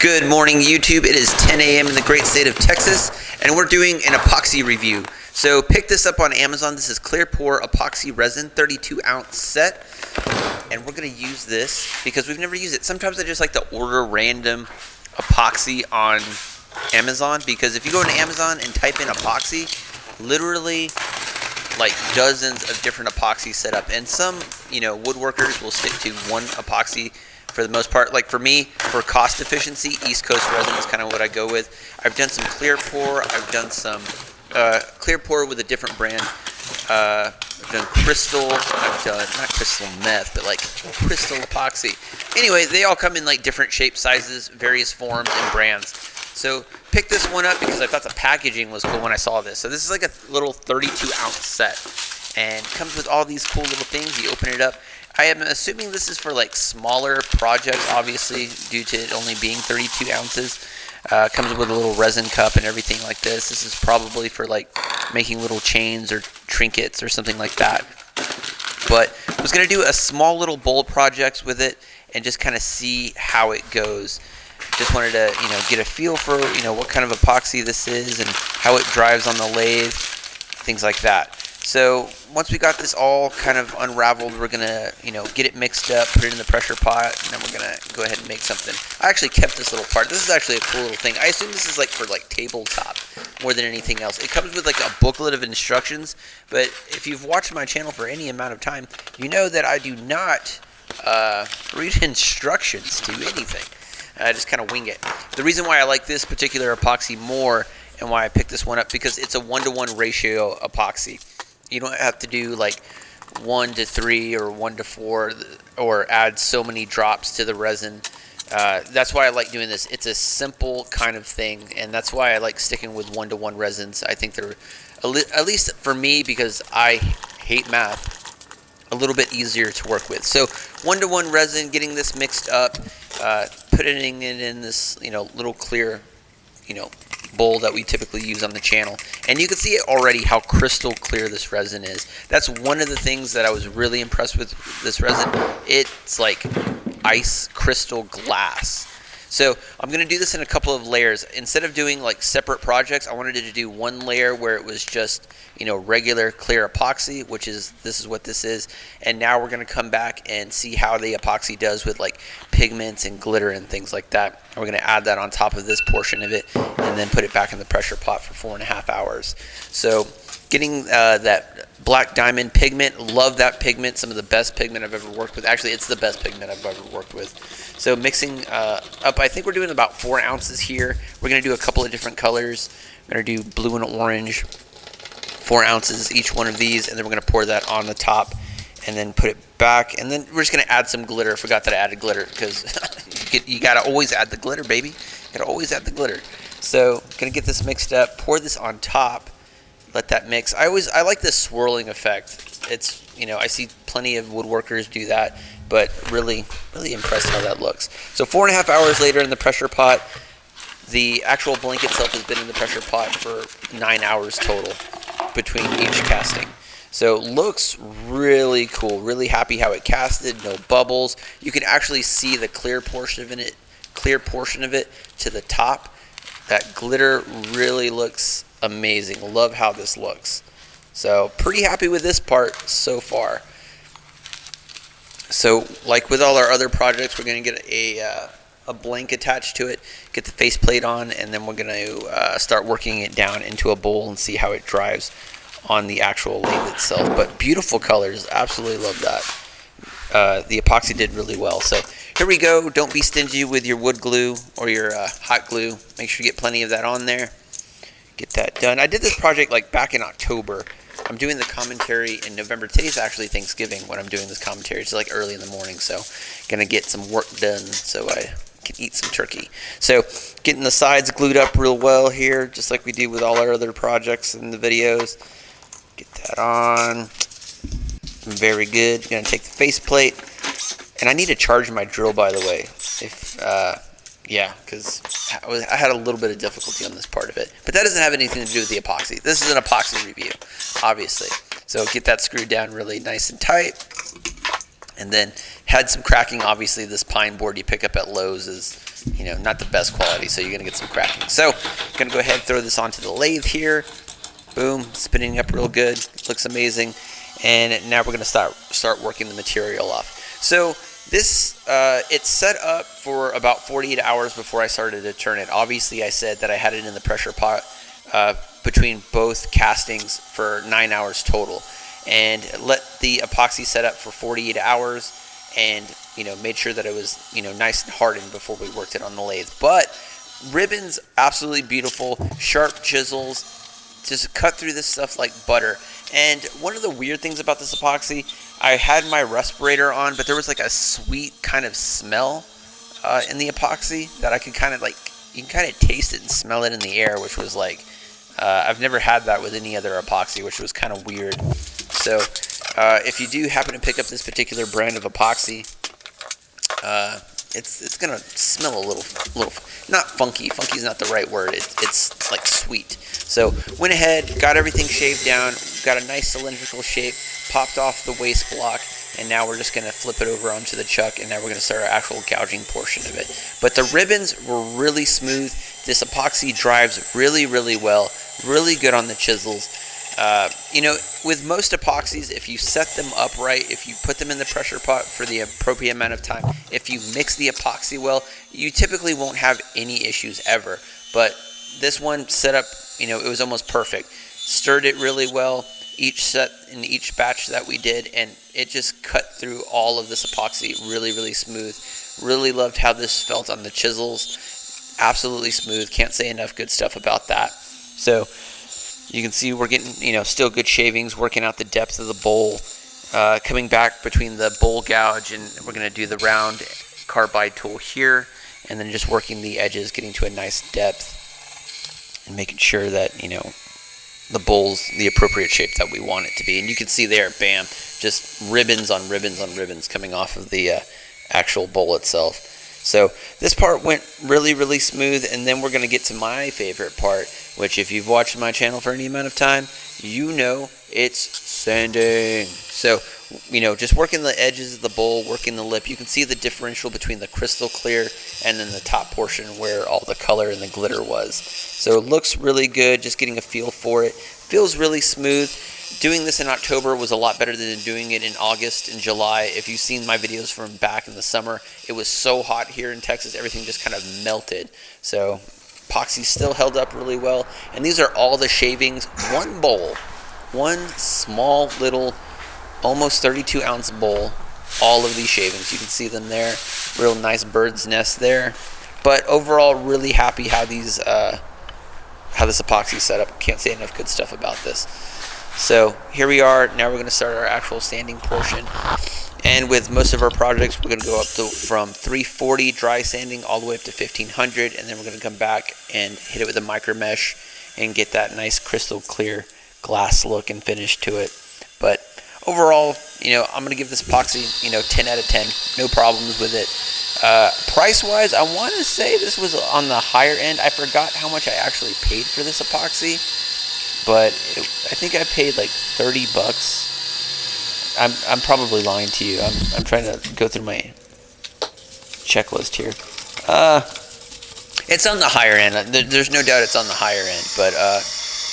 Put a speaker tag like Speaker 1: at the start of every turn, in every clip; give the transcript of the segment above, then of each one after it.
Speaker 1: Good morning, YouTube. It is 10 a.m. in the great state of Texas, and we're doing an epoxy review. So pick this up on Amazon. This is clear pour epoxy resin, 32-ounce set, and we're going to use this because we've never used it. Sometimes I just like to order random epoxy on Amazon, because if you go to Amazon and type in epoxy, literally like dozens of different epoxies set up, and some woodworkers will stick to one epoxy for the most part. Like for me, for cost efficiency, East Coast resin is kind of what I go with. I've done some clear pour. I've done some clear pour with a different brand. I've done crystal. I've done not crystal meth, but like crystal epoxy. Anyway, they all come in like different shapes, sizes, various forms, and brands. So pick this one up because I thought the packaging was cool when I saw this. So this is like a little 32-ounce set, and comes with all these cool little things. You open it up. I am assuming this is for like smaller projects, obviously, due to it only being 32 ounces. Comes with a little resin cup and everything like this. This is probably for like making little chains or trinkets or something like that. But I was going to do a small little bowl project with it and just kind of see how it goes. Just wanted to, get a feel for, what kind of epoxy this is and how it drives on the lathe, things like that. So once we got this all kind of unraveled, we're going to, get it mixed up, put it in the pressure pot, and then we're going to go ahead and make something. I actually kept this little part. This is actually a cool little thing. I assume this is like for like tabletop more than anything else. It comes with like a booklet of instructions, but if you've watched my channel for any amount of time, you know that I do not read instructions to anything. I just kind of wing it. The reason why I like this particular epoxy more and why I picked this one up, because it's a 1-to-1 ratio epoxy. You don't have to do like 1-to-3 or 1-to-4 or add so many drops to the resin. That's why I like doing this. It's a simple kind of thing, and that's why I like sticking with 1-to-1 resins. I think they're, at least for me, because I hate math, a little bit easier to work with. So 1-to-1 resin, getting this mixed up, putting it in this little clear bowl that we typically use on the channel, and you can see it already how crystal clear this resin is. That's one of the things that I was really impressed with this resin. It's like ice crystal glass. So I'm going to do this in a couple of layers. Instead of doing like separate projects, I wanted to do one layer where it was just regular clear epoxy, which is, this is what this is. And now we're going to come back and see how the epoxy does with like pigments and glitter and things like that. And we're going to add that on top of this portion of it and then put it back in the pressure pot for 4.5 hours. So getting that black diamond pigment, love that pigment, some of the best pigment I've ever worked with. Actually, it's the best pigment I've ever worked with. So mixing up, I think we're doing about 4 ounces here. We're going to do a couple of different colors. We're going to do blue and orange, 4 ounces each one of these, and then we're going to pour that on the top and then put it back. And then we're just going to add some glitter. I forgot that I added glitter because you got to always add the glitter, baby. You got to always add the glitter. So going to get this mixed up, pour this on top. Let that mix. I like this swirling effect. It's, I see plenty of woodworkers do that, but really impressed how that looks. So 4.5 hours later in the pressure pot, the actual blank itself has been in the pressure pot for 9 hours total between each casting. So looks really cool. Really happy how it casted. No bubbles. You can actually see the clear portion of it to the top. That glitter really looks amazing. Love how this looks. So pretty happy with this part so far. So like with all our other projects, we're going to get a blank attached to it, get the faceplate on, and then we're going to start working it down into a bowl and see how it drives on the actual lathe itself. But beautiful colors. Absolutely love that. The epoxy did really well. So here we go. Don't be stingy with your wood glue or your hot glue. Make sure you get plenty of that on there. Get that done. I did this project like back in October. I'm doing the commentary in November. Today's actually Thanksgiving when I'm doing this commentary. It's like early in the morning, so gonna get some work done so I can eat some turkey. So getting the sides glued up real well here, just like we do with all our other projects in the videos. Get that on. Very good. Gonna take the faceplate, and I need to charge my drill, by the way. Yeah, because I had a little bit of difficulty on this part of it. But that doesn't have anything to do with the epoxy. This is an epoxy review, obviously. So get that screwed down really nice and tight. And then had some cracking. Obviously, this pine board you pick up at Lowe's is, you know, not the best quality, so you're going to get some cracking. So I'm going to go ahead and throw this onto the lathe here. Boom, spinning up real good. Looks amazing. And now we're going to start working the material off. So this, it's set up for about 48 hours before I started to turn it. Obviously, I said that I had it in the pressure pot between both castings for 9 hours total. And let the epoxy set up for 48 hours and, you know, made sure that it was, you know, nice and hardened before we worked it on the lathe. But ribbons, absolutely beautiful, sharp chisels, just cut through this stuff like butter. And one of the weird things about this epoxy, I had my respirator on, but there was like a sweet kind of smell in the epoxy that I could kind of like, you can kind of taste it and smell it in the air, which was like, I've never had that with any other epoxy, which was kind of weird. So if you do happen to pick up this particular brand of epoxy, it's gonna smell a little not funky. Funky is not the right word. It's like sweet. So went ahead, got everything shaved down, got a nice cylindrical shape, popped off the waste block, and now we're just gonna flip it over onto the chuck, and now we're gonna start our actual gouging portion of it. But the ribbons were really smooth. This epoxy drives really, really well. Really good on the chisels. You know, with most epoxies, if you set them up right, if you put them in the pressure pot for the appropriate amount of time, if you mix the epoxy well, you typically won't have any issues ever. But this one set up, you know, it was almost perfect. Stirred it really well, each set in each batch that we did, and it just cut through all of this epoxy really, really smooth. Really loved how this felt on the chisels. Absolutely smooth. Can't say enough good stuff about that. So you can see we're getting, you know, still good shavings, working out the depth of the bowl, coming back between the bowl gouge, and we're going to do the round carbide tool here, and then just working the edges, getting to a nice depth, and making sure that, you know, the bowl's the appropriate shape that we want it to be. And you can see there, bam, just ribbons on ribbons on ribbons coming off of the actual bowl itself. So this part went really, really smooth, and then we're going to get to my favorite part, which if you've watched my channel for any amount of time, you know it's sanding. So, you know, just working the edges of the bowl, working the lip, you can see the differential between the crystal clear and then the top portion where all the color and the glitter was. So it looks really good, just getting a feel for it. Feels really smooth. Doing this in October was a lot better than doing it in August and July. If you've seen my videos from back in the summer, it was so hot here in Texas, everything just kind of melted. So epoxy still held up really well. And these are all the shavings, one bowl, one small little, almost 32-ounce bowl, all of these shavings. You can see them there, real nice bird's nest there. But overall, really happy how these, how this epoxy set up. Can't say enough good stuff about this. So here we are. Now we're going to start our actual sanding portion. And with most of our projects, we're going to go up to from 340 dry sanding all the way up to 1500, and then we're going to come back and hit it with a micro mesh and get that nice crystal clear glass look and finish to it. But overall, you know, I'm going to give this epoxy, you know, 10 out of 10. No problems with it. Price-wise, I want to say this was on the higher end. I forgot how much I actually paid for this epoxy, but I think I paid like 30 bucks. I'm probably lying to you. I'm trying to go through my checklist here. It's on the higher end. There's no doubt it's on the higher end, but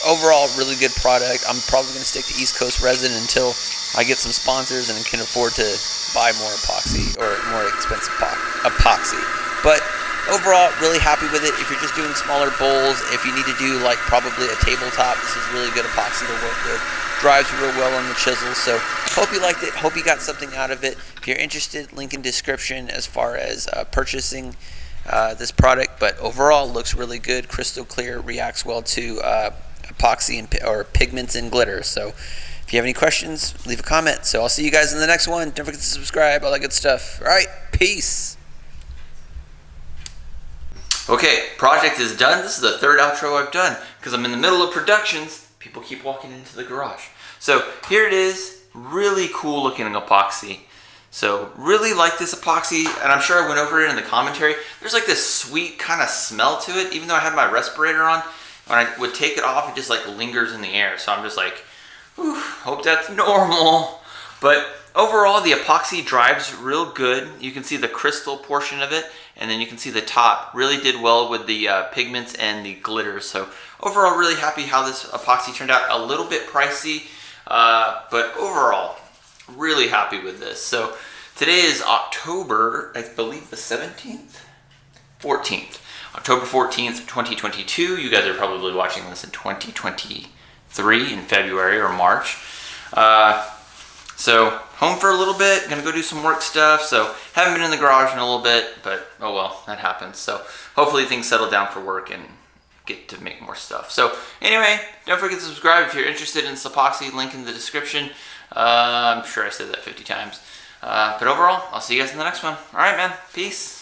Speaker 1: overall, really good product. I'm probably going to stick to East Coast resin until I get some sponsors and can afford to buy more epoxy or more expensive epoxy. But overall, really happy with it. If you're just doing smaller bowls, if you need to do like probably a tabletop, this is really good epoxy to work with. Drives real well on the chisel. So hope you liked it. Hope you got something out of it. If you're interested, link in description as far as purchasing this product. But overall, looks really good. Crystal clear, reacts well to epoxy and, or pigments and glitter. So if you have any questions, leave a comment. So I'll see you guys in the next one. Don't forget to subscribe, all that good stuff. All right, peace. Okay, project is done. This is the third outro I've done because I'm in the middle of productions. People keep walking into the garage. So here it is, really cool looking epoxy. So really like this epoxy, and I'm sure I went over it in the commentary. There's like this sweet kind of smell to it, even though I had my respirator on. When I would take it off, it just like lingers in the air. So I'm just like, whew, hope that's normal. But overall, the epoxy drives real good. You can see the crystal portion of it, and then you can see the top. Really did well with the pigments and the glitter. So overall, really happy how this epoxy turned out. A little bit pricey, but overall, really happy with this. So today is October, I believe the 17th? 14th. October 14th, 2022. You guys are probably watching this in 2023 in February or March. So home for a little bit, gonna go do some work stuff. So haven't been in the garage in a little bit, but oh well, that happens. So hopefully things settle down for work and get to make more stuff. So anyway, don't forget to subscribe if you're interested in this epoxy, link in the description. I'm sure I said that 50 times. But overall, I'll see you guys in the next one. All right, man, peace.